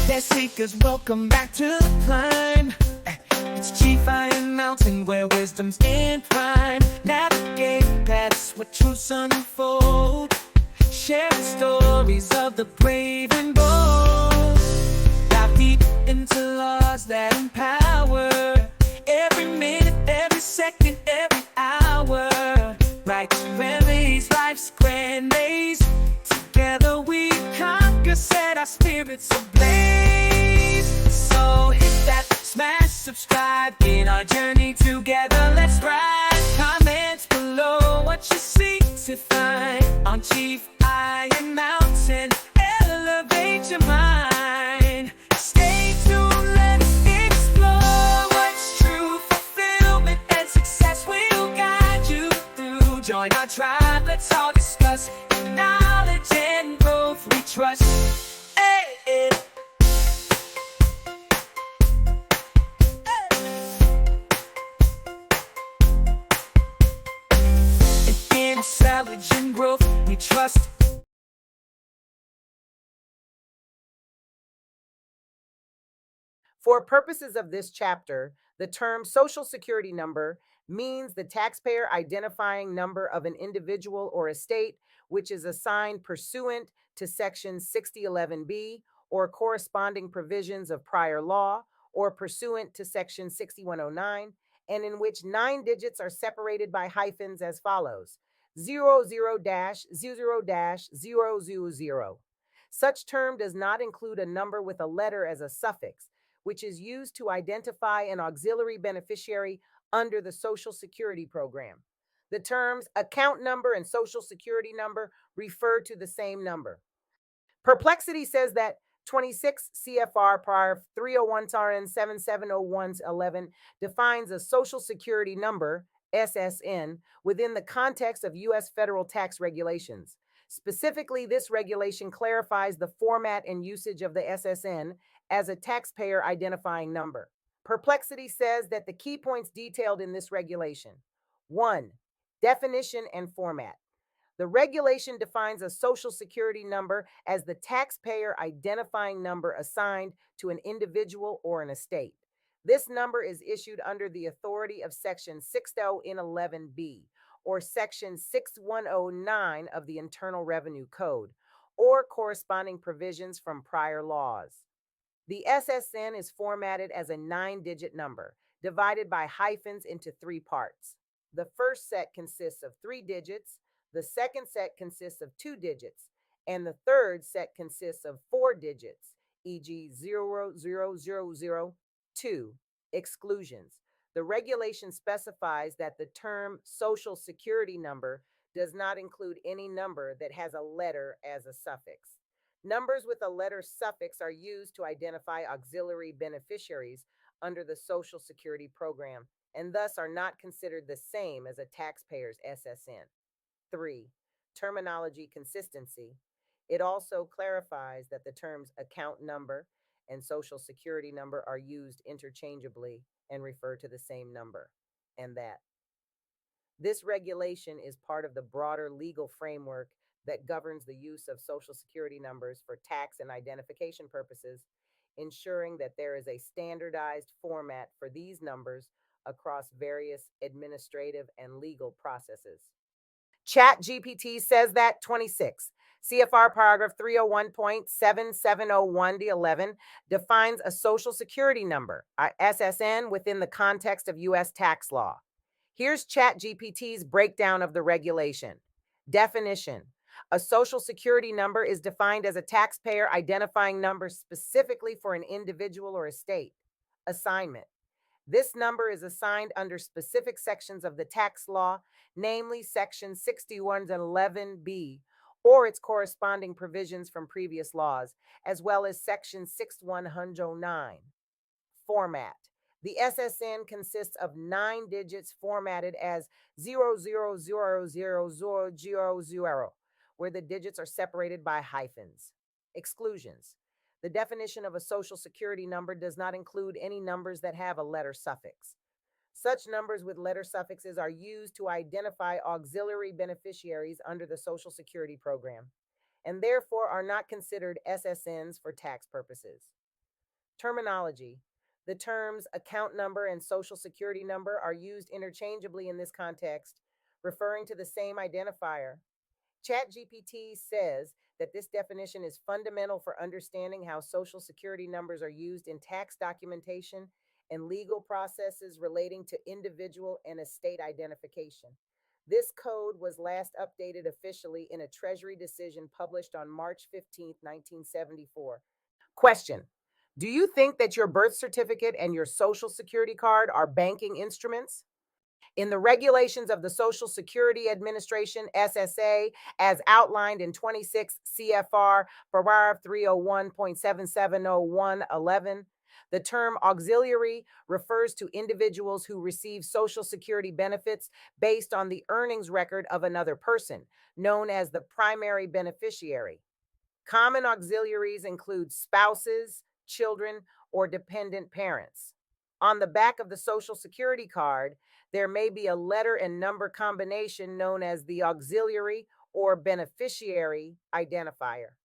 Debt seekers, welcome back to the climb. It's Chief Iron Mountain where wisdom's in prime. Navigate paths where truths unfold. Share the stories of the brave and bold. Dive deep into laws that empower. Every minute, every second, every hour. Right remedies, life's grand maze. Together we conquer, set our spirits ablaze. So hit that smash, subscribe in our journey together. Let's ride. Comments below what you seek to find on Chief Iron Mountain. Elevate your mind. Stay tuned, let's explore what's true. Fulfillment and success will guide you through. Join our tribe, let's all discuss knowledge and growth we trust. Hey. In savage and growth we trust. For purposes of this chapter, the term Social Security number means the taxpayer identifying number of an individual or estate which is assigned pursuant to Section 6011B or corresponding provisions of prior law, or pursuant to Section 6109, and in which 9 digits are separated by hyphens as follows: 00-00-000. Such term does not include a number with a letter as a suffix, which is used to identify an auxiliary beneficiary under the Social Security program. The terms account number and Social Security number refer to the same number. Perplexity says that 26 CFR Par 301 TRN 770111 defines a Social Security number, SSN, within the context of U.S. federal tax regulations. Specifically, this regulation clarifies the format and usage of the SSN as a taxpayer identifying number. Perplexity says that the key points detailed in this regulation: 1. Definition and format. The regulation defines a Social Security number as the taxpayer identifying number assigned to an individual or an estate. This number is issued under the authority of Section 6011B or Section 6109 of the Internal Revenue Code, or corresponding provisions from prior laws. The SSN is formatted as a 9-digit number, divided by hyphens into 3 parts. The first set consists of 3 digits, the second set consists of 2 digits, and the third set consists of 4 digits, e.g. 00002. Exclusions. The regulation specifies that the term Social Security number does not include any number that has a letter as a suffix. Numbers with a letter suffix are used to identify auxiliary beneficiaries under the Social Security program and thus are not considered the same as a taxpayer's SSN. 3. Terminology consistency. It also clarifies that the terms account number and Social Security number are used interchangeably and refer to the same number, and that this regulation is part of the broader legal framework that governs the use of Social Security numbers for tax and identification purposes, ensuring that there is a standardized format for these numbers across various administrative and legal processes. ChatGPT says that 26 CFR paragraph 301.7701-11 defines a Social Security number, SSN, within the context of U.S. tax law. Here's ChatGPT's breakdown of the regulation. Definition: a Social Security number is defined as a taxpayer identifying number specifically for an individual or estate. Assignment: this number is assigned under specific sections of the tax law, namely Section 6111B, or its corresponding provisions from previous laws, as well as Section 6109. Format: the SSN consists of 9 digits formatted as 000000, where the digits are separated by hyphens. Exclusions: the definition of a Social Security number does not include any numbers that have a letter suffix. Such numbers with letter suffixes are used to identify auxiliary beneficiaries under the Social Security program, and therefore are not considered SSNs for tax purposes. Terminology. The terms account number and social security number are used interchangeably in this context, referring to the same identifier. ChatGPT says that this definition is fundamental for understanding how social security numbers are used in tax documentation and legal processes relating to individual and estate identification. This code was last updated officially in a Treasury decision published on March 15, 1974. Question. Do you think that your birth certificate and your social security card are banking instruments? In the regulations of the Social Security Administration, SSA, as outlined in 26 CFR, paragraph 301.770111, the term auxiliary refers to individuals who receive Social Security benefits based on the earnings record of another person, known as the primary beneficiary. Common auxiliaries include spouses, children, or dependent parents. On the back of the Social Security card, there may be a letter and number combination known as the auxiliary or beneficiary identifier.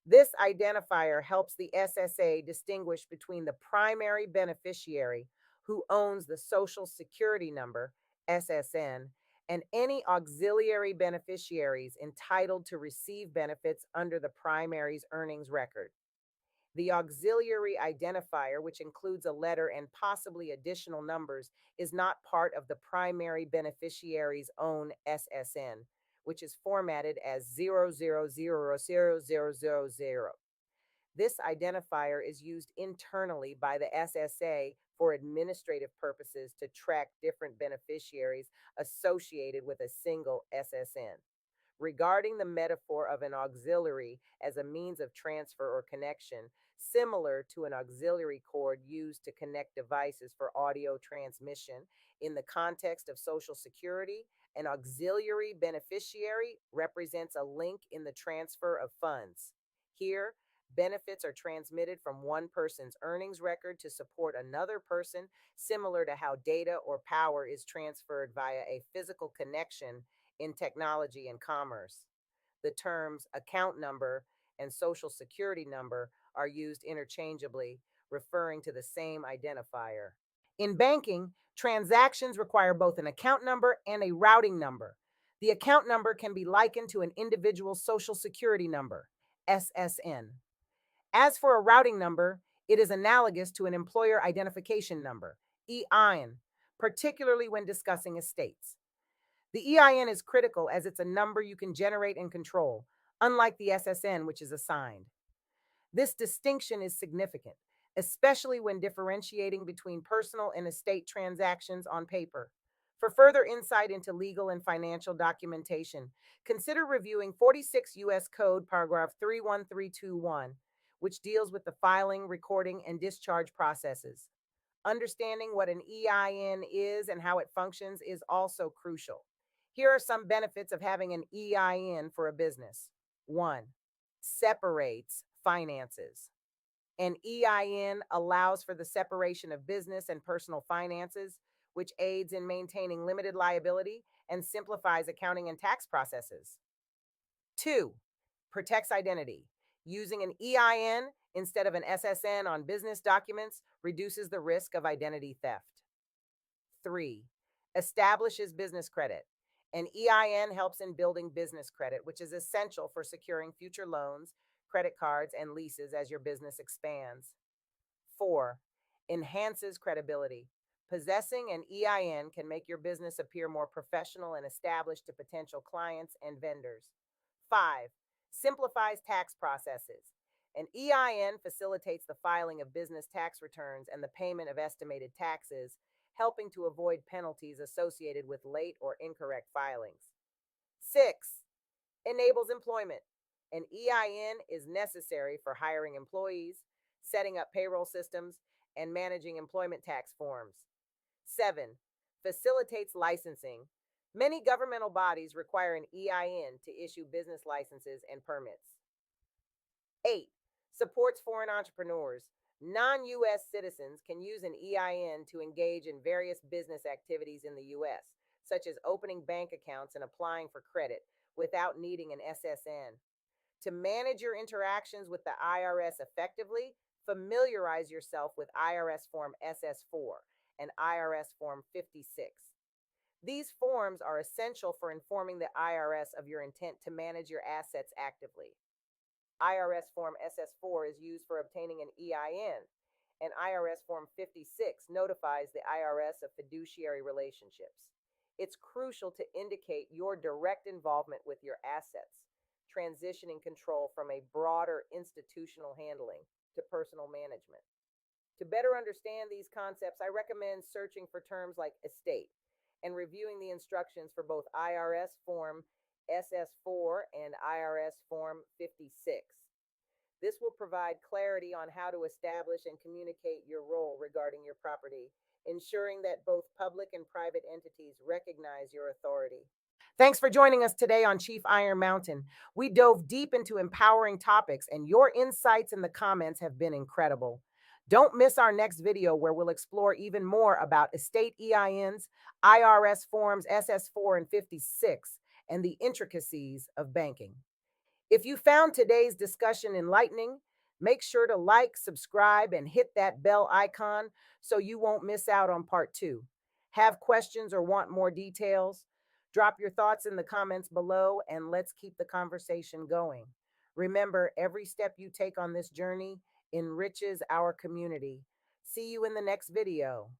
This identifier helps the SSA distinguish between the primary beneficiary, who owns the Social Security number, SSN, and any auxiliary beneficiaries entitled to receive benefits under the primary's earnings record. The auxiliary identifier, which includes a letter and possibly additional numbers, is not part of the primary beneficiary's own SSN, which is formatted as 00000000. This identifier is used internally by the SSA for administrative purposes to track different beneficiaries associated with a single SSN. Regarding the metaphor of an auxiliary as a means of transfer or connection, similar to an auxiliary cord used to connect devices for audio transmission, in the context of Social Security, an auxiliary beneficiary represents a link in the transfer of funds. Here, benefits are transmitted from one person's earnings record to support another person, similar to how data or power is transferred via a physical connection in technology and commerce. The terms account number and social security number are used interchangeably, referring to the same identifier. In banking, transactions require both an account number and a routing number. The account number can be likened to an individual's social security number, SSN. As for a routing number, it is analogous to an employer identification number, EIN, particularly when discussing estates. The EIN is critical as it's a number you can generate and control, unlike the SSN, which is assigned. This distinction is significant, especially when differentiating between personal and estate transactions on paper. For further insight into legal and financial documentation, consider reviewing 46 U.S. Code paragraph 31321, which deals with the filing, recording, and discharge processes. Understanding what an EIN is and how it functions is also crucial. Here are some benefits of having an EIN for a business. 1. Separates finances. An EIN allows for the separation of business and personal finances, which aids in maintaining limited liability and simplifies accounting and tax processes. 2. Protects identity. Using an EIN instead of an SSN on business documents reduces the risk of identity theft. 3. Establishes business credit. An EIN helps in building business credit, which is essential for securing future loans, credit cards, and leases as your business expands. 4. Enhances credibility. Possessing an EIN can make your business appear more professional and established to potential clients and vendors. 5. Simplifies tax processes. An EIN facilitates the filing of business tax returns and the payment of estimated taxes, helping to avoid penalties associated with late or incorrect filings. 6. Enables employment. An EIN is necessary for hiring employees, setting up payroll systems, and managing employment tax forms. 7. Facilitates licensing. Many governmental bodies require an EIN to issue business licenses and permits. 8. Supports foreign entrepreneurs. Non-U.S. citizens can use an EIN to engage in various business activities in the U.S., such as opening bank accounts and applying for credit, without needing an SSN. To manage your interactions with the IRS effectively, Familiarize yourself with IRS Form SS4 and IRS Form 56. These forms are essential for informing the IRS of your intent to manage your assets actively. IRS Form SS4 is used for obtaining an EIN, and IRS Form 56 notifies the IRS of fiduciary relationships. It's crucial to indicate your direct involvement with your assets, transitioning control from a broader institutional handling to personal management. To better understand these concepts, I recommend searching for terms like estate and reviewing the instructions for both IRS Form SS4 and IRS Form 56. This will provide clarity on how to establish and communicate your role regarding your property, ensuring that both public and private entities recognize your authority. Thanks for joining us today on Chief Iron Mountain. We dove deep into empowering topics, and your insights in the comments have been incredible. Don't miss our next video where we'll explore even more about estate EINs, IRS Forms SS4 and 56, and the intricacies of banking. If you found today's discussion enlightening, make sure to like, subscribe, and hit that bell icon so you won't miss out on part 2. Have questions or want more details? Drop your thoughts in the comments below and let's keep the conversation going. Remember, every step you take on this journey enriches our community. See you in the next video.